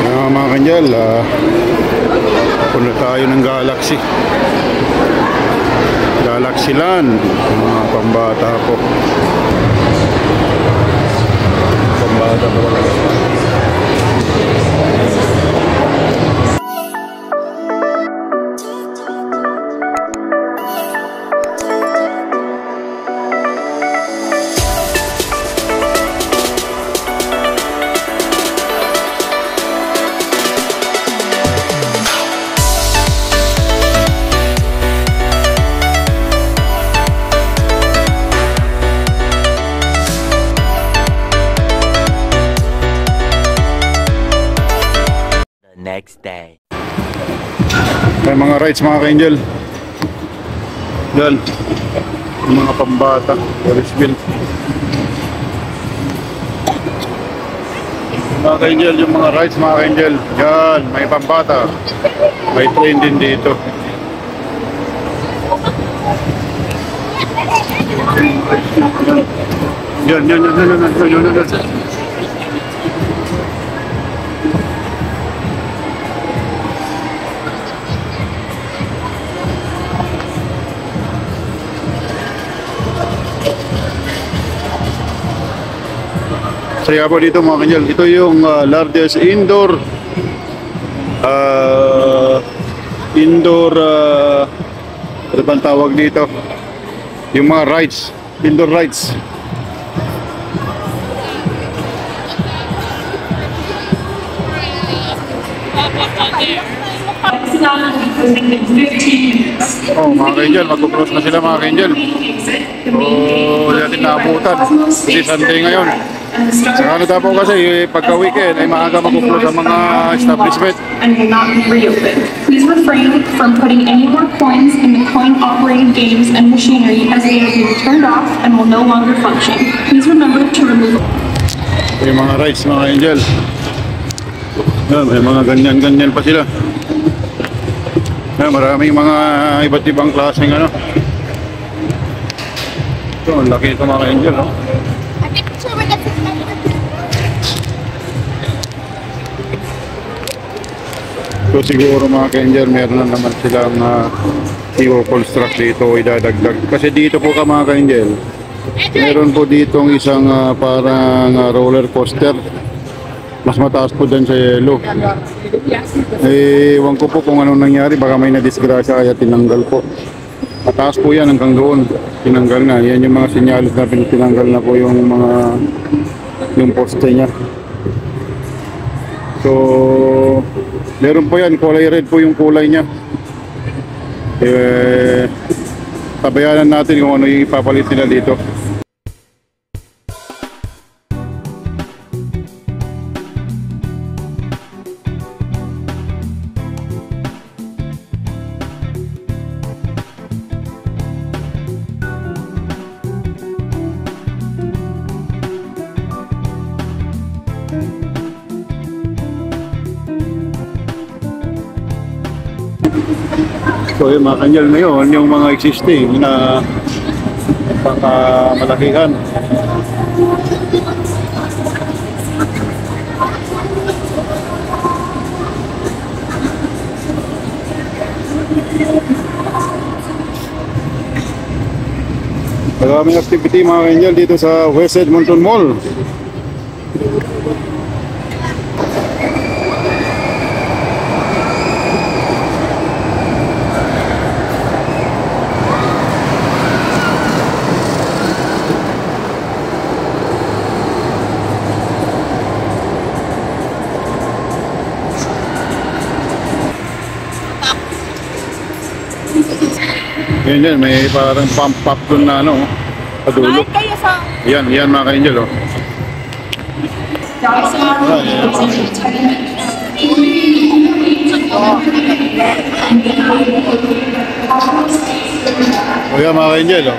Mga kanjal, punta tayo ng Galaxy. Galaxyland, mga pambata po. Pambata po. Next day. May mga rides mga ka-angel. Yan. Yung mga pambata. Ferrisville. Mga ka-angel, yung mga rides mga ka-angel. Yan. May pambata. May train din dito. Yan. Saya po dito mga kanyal. Ito yung largest indoor ano bang tawag dito? Yung mga rides, indoor rides. Oh mga kanyal, mag-cross na sila mga kanyal. Oh, natin naabutan kasi Sunday ngayon. Sa Canada po kasi pagka-weekend ay maaga mag-close ang mga establishment. And will not be reopened. Please refrain from putting any more coins in the coin-operated games and machinery as they are being turned off and will no longer function. Please remember to remove. Yung mga rides mga angel. May mga ganyan-ganyan pa sila. Maraming mga iba't ibang klaseng ano. Ito, ang laki ito mga angel, no? So siguro mga ka-angel, meron na naman silang i-construct dito o idadagdag. Kasi dito po ka mga ka-angel, meron po ditong isang parang roller coaster. Mas mataas po dyan sa yelo. Ewan ko po kung anong nangyari, baka may nadisgrasya kaya tinanggal po. Mataas po yan hanggang doon, tinanggal na. Yan yung mga sinyalis na tinanggal na po yung mga poste niya. So meron po yan, kulay red po yung kulay niya. Tabayanan natin kung ano yung ipapalit nila dito. So yung mga kanyal ngayon, yung mga existing na pang-malakihan. Maraming activity mga kanyal dito sa West Edmonton Mall. Yan, may parang pump-up dun na ano, padulo. Yan mga ka-angel, oh. O yan mga ka-angel, oh.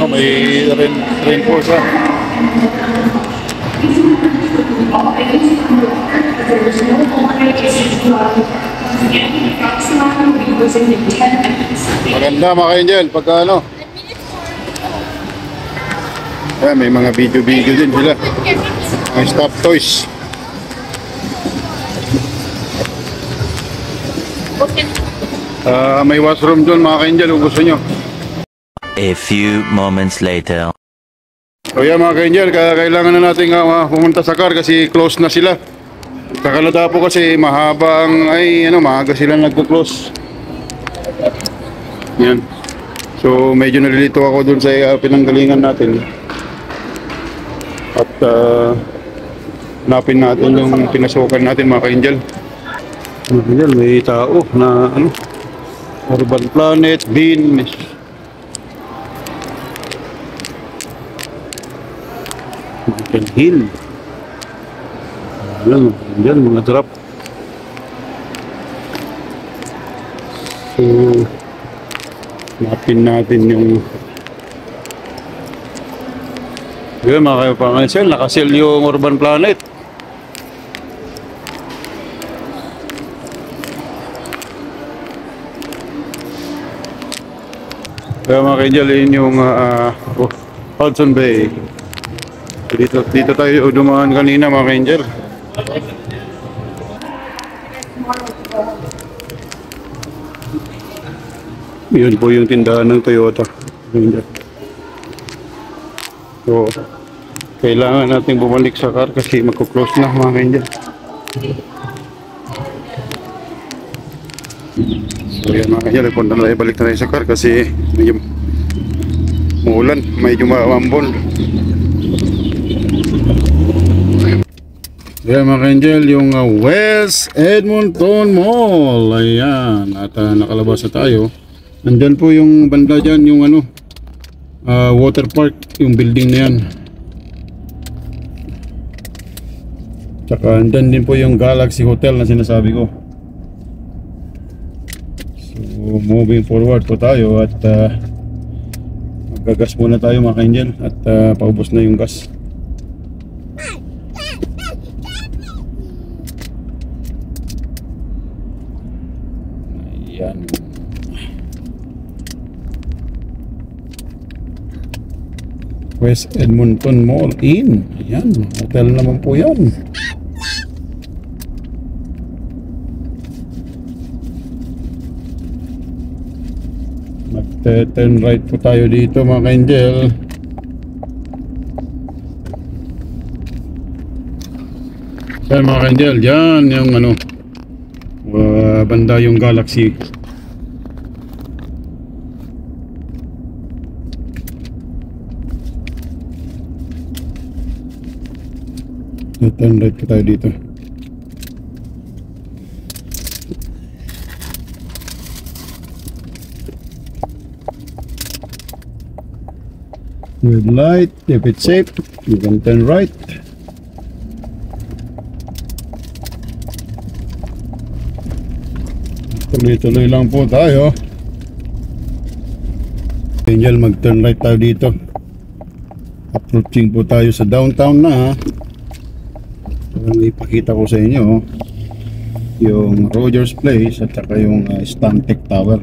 Oh, may reinforce ah. Maganda mga ka-angel, pagka ano Ayan, may mga video-video din sila. Mga stop toys. May washroom doon mga ka-angel kung gusto nyo. A few moments later. So yan mga ka-angel, kailangan na natin pumunta sa car kasi close na sila. Sa Canada po kasi mahabang, maaga sila nagko-close. Yan. So medyo nalilito ako dun sa pinanggalingan natin. At hanapin natin yung pinasukan natin mga ka-angel. Mga ka-angel, may tao na Urban Planet, Bean, Michael Hill. Ayan, yan mga drop. So, napin natin yung yun mga kapangansel, nakasell yung Urban Planet. Kaya mga kaingel, yun yung Hudson Bay. Dito tayo dumaan kanina mga ka-angel. Yun po yung tindahan ng Toyota. So, kailangan natin bumalik sa car kasi magko-close na mga ka-angel. So yan mga ka-angel, punta na tayo, balik na tayo sa car kasi medyo muulan, medyo maambon. Ayan mga ka-angel, yung West Edmonton Mall. Ayan, at nakalabas na tayo. Andyan po yung banda dyan, yung water park, yung building na yan. Tsaka andyan din po yung Galaxy Hotel na sinasabi ko. So moving forward po tayo at maggagas muna tayo mga ka-angel at paubos na yung gas. Ayan. West Edmonton Mall Inn. Ayan, hotel naman po yan. Mag-turn right po tayo dito mga ka-angel. Ayan mga ka-angel, dyan yung banda yung Galaxy. Turn right po tayo dito. Red light, if it's safe, you can turn right. Tuloy-tuloy lang po tayo. Angel, mag-turn right tayo dito. Approaching po tayo sa downtown na. Ipakita ko sa inyo yung Rogers Place at saka yung Stantec Tower.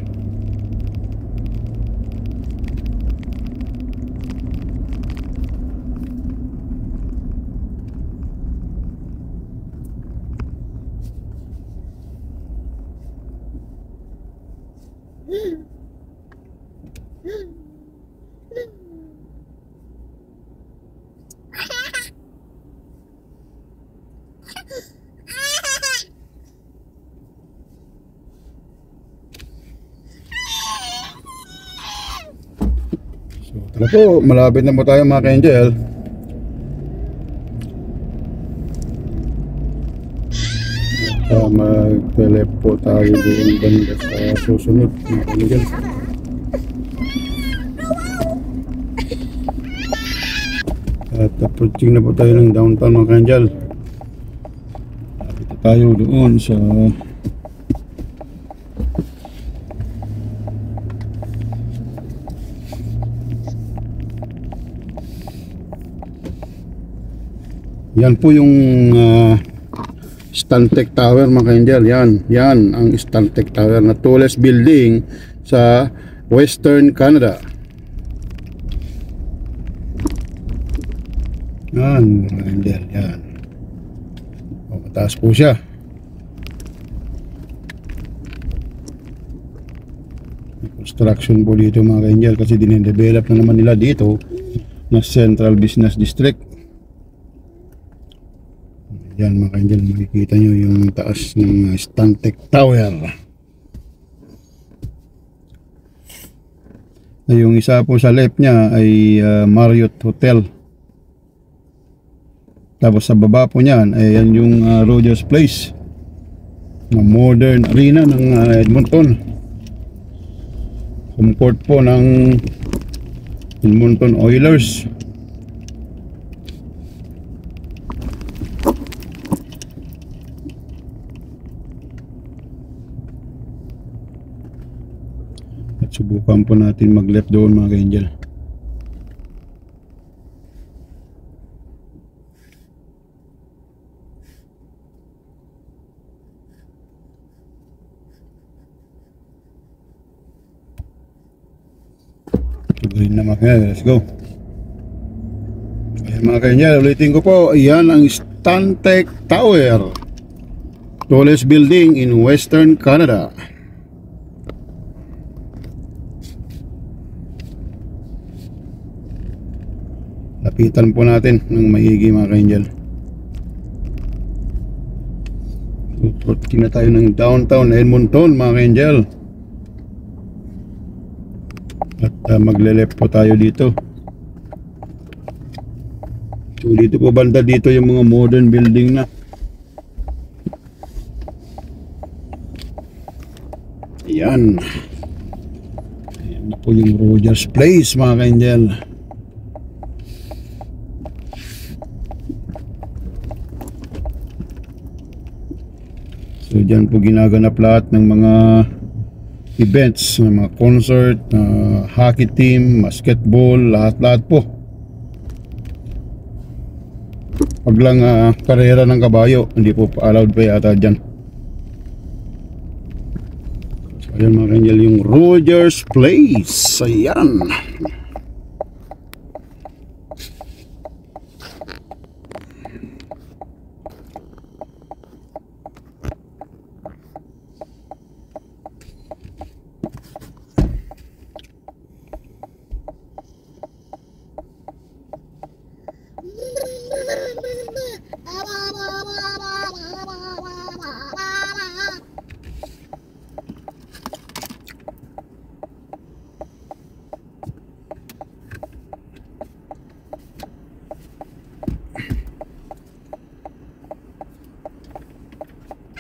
Tara po, malapit na po tayo mga ka-angel. Mag-telep po tayo doon banda sa susunod mga ka-angel. At approaching na po tayo ng downtown mga ka-angel. Lapit tayo doon sa yan po yung Stantec Tower mga ka-angel. Yan ang Stantec Tower na tallest building sa Western Canada. Yan, mga angel, yan. O, mataas po siya. May construction po dito mga angel kasi dinedevelop na naman nila dito na Central Business District. Yan mga angel, makikita nyo yung taas ng Stantec Tower. Yung isa po sa left niya ay Marriott Hotel. Tapos sa baba po niyan ay yan yung Rogers Place, na modern arena ng Edmonton. Home court po ng Edmonton Oilers. At subukan po natin mag-left doon mga ka-angel. Green na mga kanya, let's go. Ayan mga kanya, ulitin ko po, ayan ang Stantec Tower, tallest building in Western Canada. Lapitan po natin ng maigi mga ka-angel. Tututin na tayo ng downtown Edmonton mga ka-angel. At magle-left po tayo dito. So dito po banda dito yung mga modern building na. Ayan. Ayan na po yung Rogers Place mga ka-angel. So dyan po ginaganap lahat ng mga events, mga concert, hockey team, basketball, lahat-lahat po. Pag lang karera ng kabayo, hindi po allowed pa yata dyan. So ayan mga kanyal yung Rogers Place. Ayan.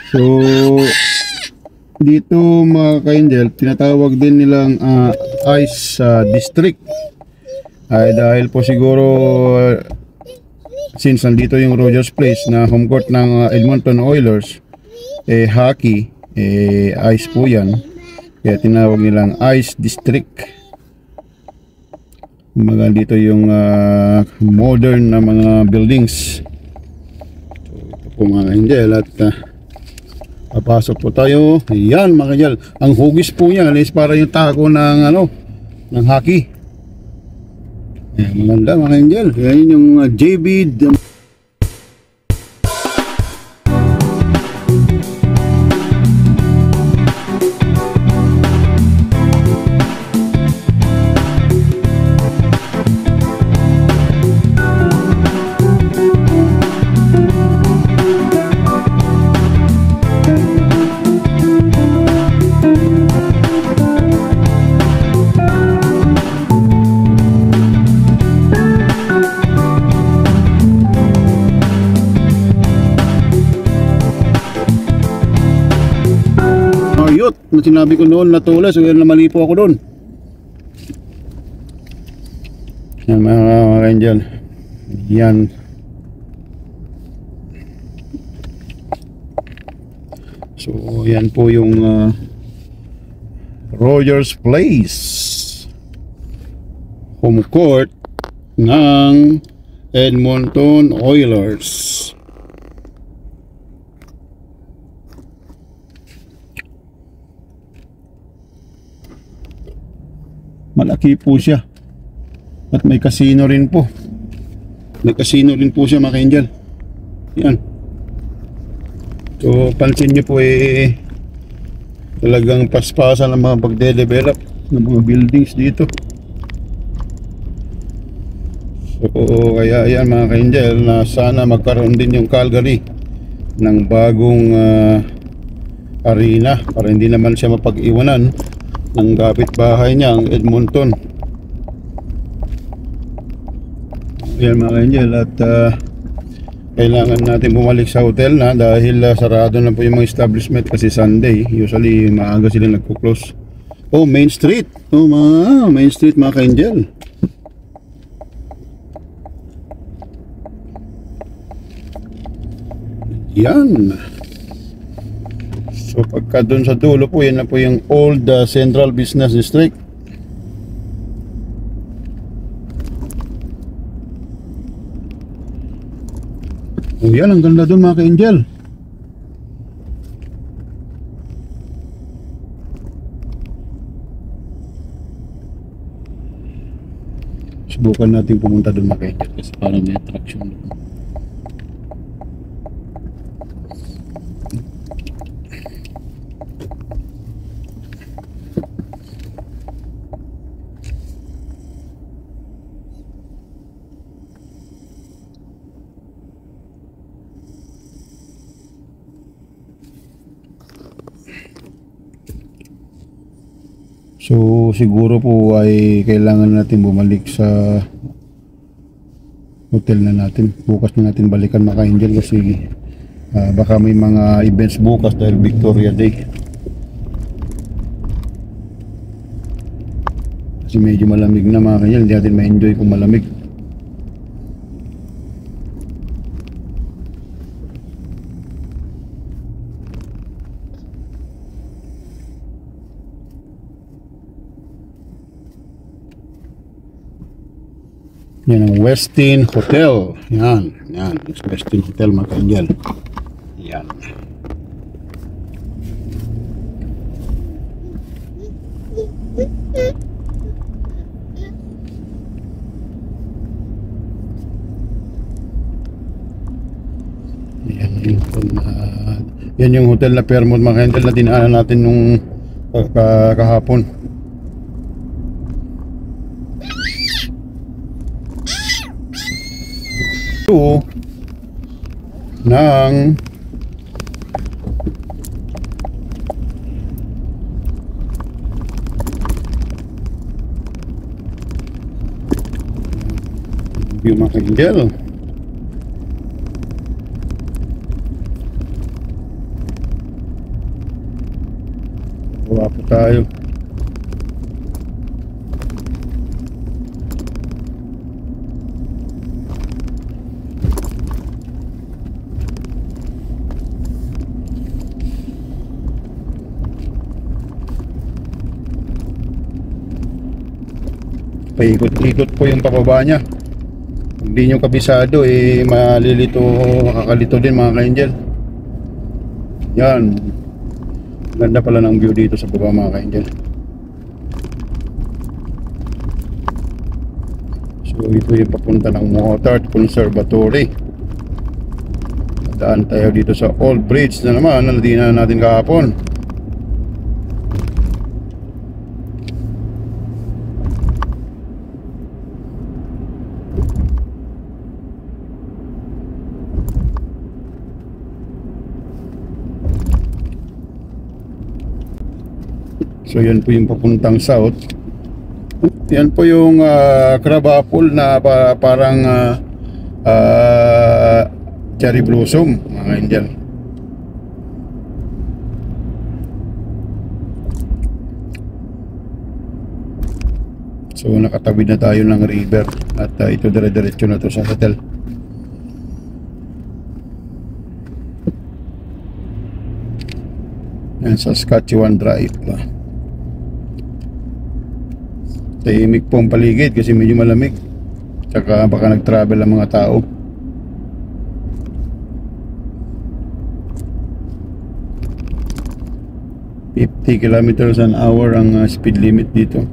So dito mga ka-angel, tinatawag din nilang Ice District ay dahil po siguro since nandito yung Rogers Place na home court ng Edmonton Oilers, hockey, ice po yan, kaya tinawag nilang Ice District. Mga dito yung modern na mga buildings. So ito po mga ka-angel at papasok po tayo. Ayan mga kanyal, ang hugis po niya is para yung tako ng ng hockey. Ayan, maganda mga kanyal. Ayan yung JB. Na sinabi ko noon na tulas, so yan, mali po ako doon. Yan mga ka-angel, yan. So yan po yung Rogers Place, home court ng Edmonton Oilers. Malaki po siya at may casino rin po. Nag-casino rin po siya mga ka-angel. Yan. So pansin nyo po talagang paspasan ng mga pagde-develop ng mga buildings dito. So kaya yan mga ka-angel, na sana magkaroon din yung Calgary ng bagong arena para hindi naman siya mapag-iwanan ng kapitbahay niya, ang Edmonton. Yan mga ka-angel, at kailangan natin bumalik sa hotel na dahil sarado na po yung mga establishment kasi Sunday. Usually maaga sila nagko-close. Oh, Main Street. Oh, Main Street mga ka-angel. Yan. So pagka doon sa dulo po, yan na po yung Old Central Business District. Oh, yan, ang ganda doon mga ka-angel. Subukan natin pumunta doon mga ka-angel kasi parang may attraction doon. So siguro po ay kailangan natin bumalik sa hotel na natin. Bukas na natin balikan mga ka-angel kasi baka may mga events bukas dahil Victoria Day. Kasi medyo malamig na mga ka-angel, hindi natin ma-enjoy kung malamig. Yan ang Westin Hotel. Yan, yan. Westin Hotel mga ka-angel. Yan. Yan yung hotel na Fairmont mga ka-angel na dinaanan natin nung kahapon. Ito ng view mga ka-angel. Wala po tayo. Paikot-ikot po yung pababa niya. Hindi nyo kabisado malilito, makakalito din mga ka-angel. Yan. Ganda pala ng view dito sa baba mga ka-angel. So ito yung papunta ng Motard Conservatory. Daan tayo dito sa Old Bridge na naman na nadinan natin kahapon. So yan po yung papuntang south. Yan po yung crab apple na parang cherry blossom mga Indian. So nakatabi na tayo ng river at ito dire-diretso na to sa hotel. Yan sa Saskatchewan Drive. Tahimik po ang paligid kasi medyo malamig. Tsaka baka nag-travel ang mga tao. $50 kilometers an hour ang speed limit dito.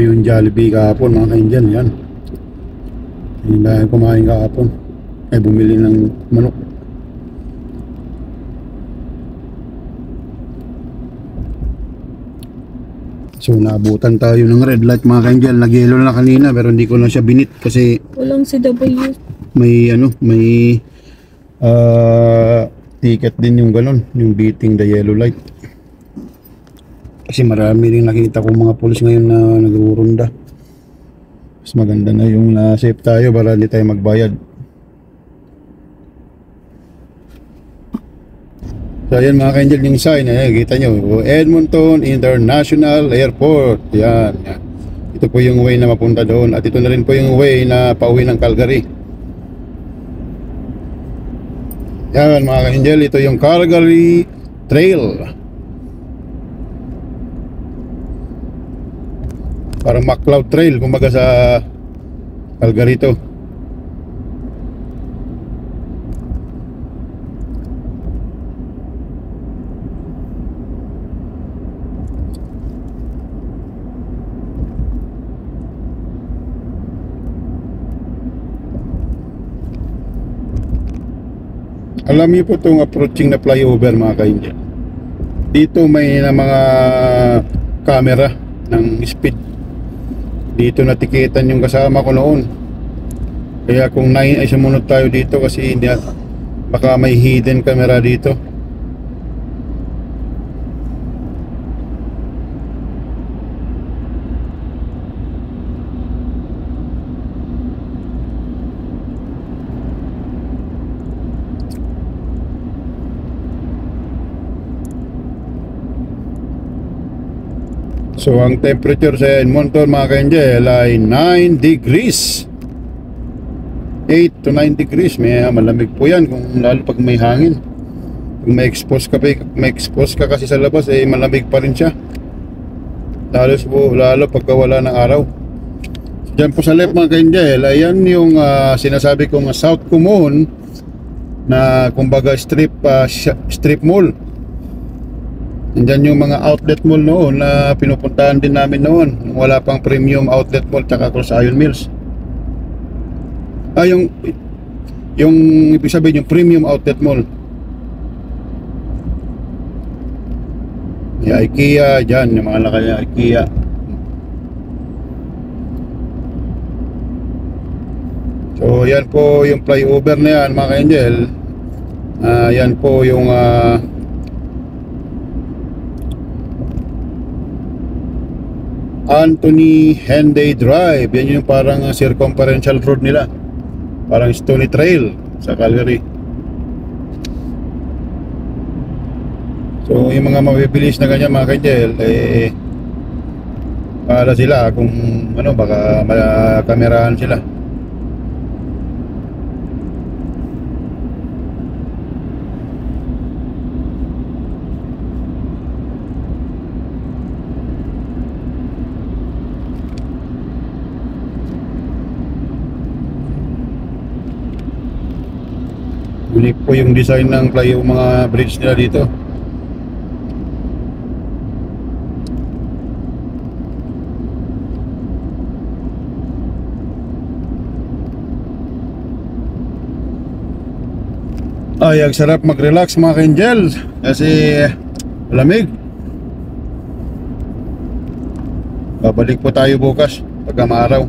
yung Jollibee kahapon mga ka-angel. Yan. Hindi na kumain kahapon. Ay bumili ng manok. So naabutan tayo ng red light mga ka-angel. Nag-yellow na kanina pero hindi ko na siya binit kasi Walang CW. may ticket din yung ganun, yung beating the yellow light. Kasi marami rin nakita ko mga pulis ngayon na nagurunda. Mas maganda na yung na-save tayo para hindi tayo magbayad. So ayan mga ka-angel yung sign, kita nyo, Edmonton International Airport. Yan, yan. Ito po yung way na mapunta doon at ito na rin po yung way na pauwi ng Calgary. Yan mga ka-angel, ito yung Calgary Trail. Parang McLeod Trail kumbaga sa Calgary to. Alam niyo po itong approaching na flyover mga ka-angel. Dito may na mga camera ng speed. Dito natikitan yung kasama ko noon. Kaya kung ay sumunod tayo dito kasi hindi, baka may hidden camera dito. So ang temperature sa Edmonton mga ka-angel ay 9 degrees. 8 to 9 degrees. Malamig po yan kung lalo pag may hangin. Kung may expose ka kasi sa labas malamig pa rin siya. Lalo pagka wala ng araw. So, dyan po sa left mga ka-angel, ayan yung sinasabi kong South Common na kumbaga strip mall. Andyan yung mga outlet mall noon na pinupuntahan din namin noon. Wala pang premium outlet mall tsaka Cross Iron Mills. Yung ibig sabihin yung premium outlet mall. Yung IKEA, dyan, yung mga lakay ng IKEA. So yan po yung flyover na yan mga ka-angel. Yan po yung Anthony Henday Drive. Yan yung parang circumferential road nila. Parang Stony Trail sa Calgary. So yung mga mabibilis na ganyan mga ka-angel, para sila kung ano, baka makamerahan sila. Unique po yung design ng mga bridge nila dito. Ay, ang sarap mag-relax mga ka-angel kasi lamig. Babalik po tayo bukas pagka maaraw.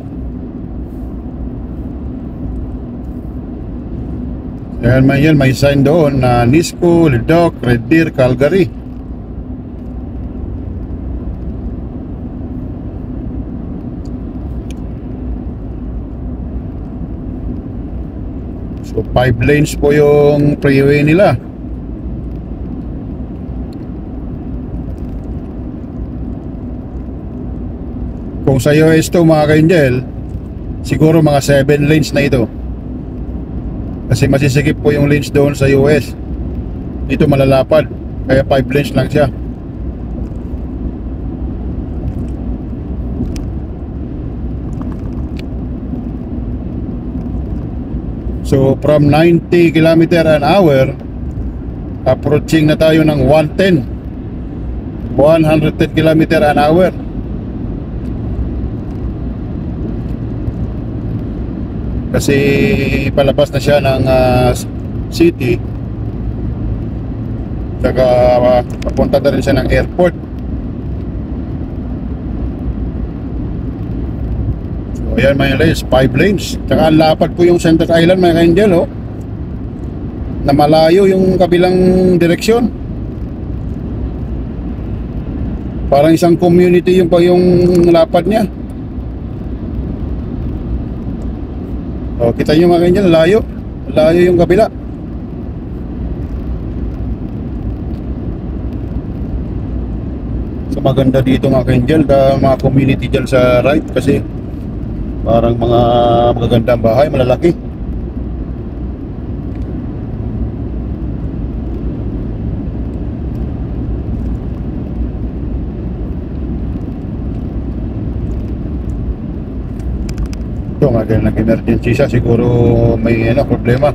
Ayan, may sign doon na Nisku, Leduc, Red Deer, Calgary. So 5 lanes po yung freeway nila. Kung sa US to mga ka-angel, siguro mga 7 lanes na ito. Kasi masisikip po yung lanes doon sa US. Dito malalapad, kaya 5 lanes lang siya. So from 90 km an hour, approaching na tayo ng 110 km an hour. Kasi palabas na siya ng city. Saka papunta na rin siya ng airport. So ayan mga guys, 5 lanes. Saka ang lapad po yung Center Island mga ka-angel, oh, na malayo yung kabilang direksyon. Parang isang community yung lapad niya. Oh, kita nyo mga ka-angel, layo. Layo yung kabila. So maganda dito mga ka-angel, mga community dyan sa right, kasi parang mga magagandang bahay, malalaki. Ito nga dahil nag-emergency siya, siguro may problema.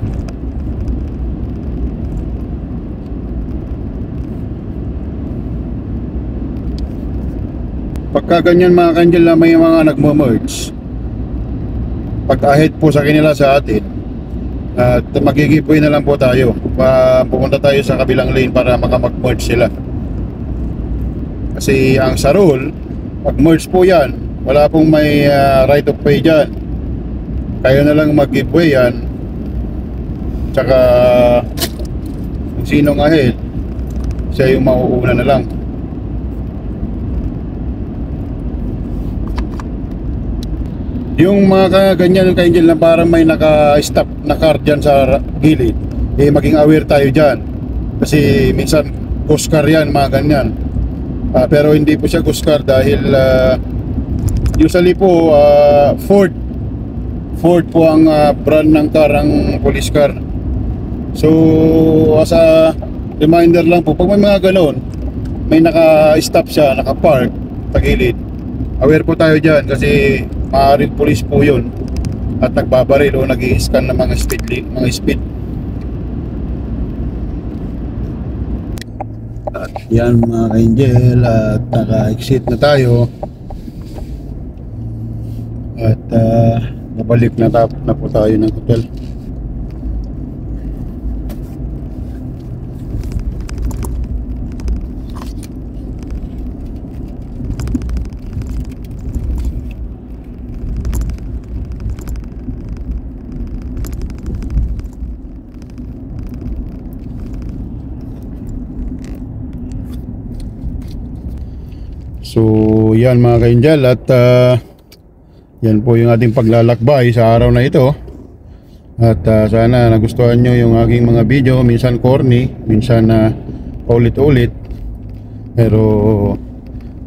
Pagka ganyan mga ka-angel na may mga nagmo-merge, pag-ahit po sa kanila sa atin, at magigiveaway na lang po tayo. Pupunta tayo sa kabilang lane para makamag-merge sila. Kasi ang sa rule, pag-merge po yan, wala pong may right of way dyan. Kayo na lang mag-giveaway yan. Tsaka kung sinong ahit, siya yung mauuna na lang. Yung mga ganyan ka-angel na parang may naka-stop na car dyan sa gilid, maging aware tayo dyan. Kasi minsan ghost car yan, mga ganyan. Pero hindi po siya ghost car dahil usually po Ford po ang brand ng car, ang police car. So as a reminder lang po, pag may mga ganon, may naka-stop siya, naka-park sa gilid, aware po tayo dyan kasi maaaring police po yun at nagbabaril o nag-i-scan ng mga speed. At yan mga ka-angel, at naka-exit na tayo at nabalik na po tayo ng hotel. So yan mga ka-angel, at yan po yung ating paglalakbay sa araw na ito. At sana nagustuhan nyo yung aking mga video. Minsan corny, minsan paulit-ulit, pero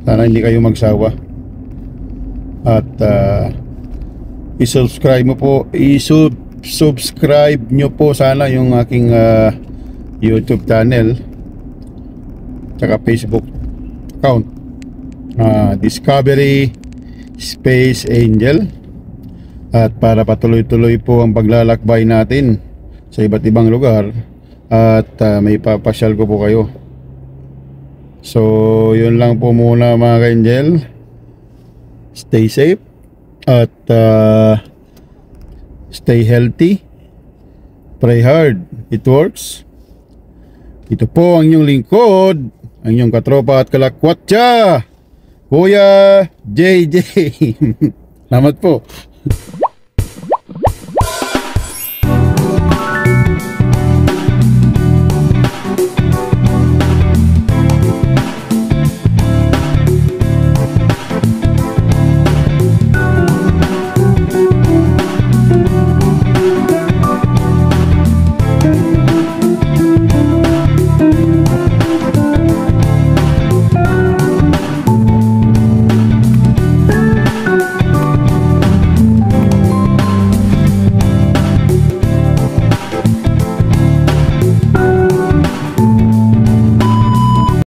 sana hindi kayo magsawa. At i-subscribe nyo po sana yung aking YouTube channel tsaka Facebook account, Discovery Space Angel, at para patuloy-tuloy po ang paglalakbay natin sa iba't ibang lugar, at may papasyal ko po kayo. So yun lang po muna mga ka-angel. Stay safe at stay healthy. Pray hard, it works. Ito po ang inyong lingkod, ang inyong katropa at kalakwatsa, Kuya JJ. Salamat po.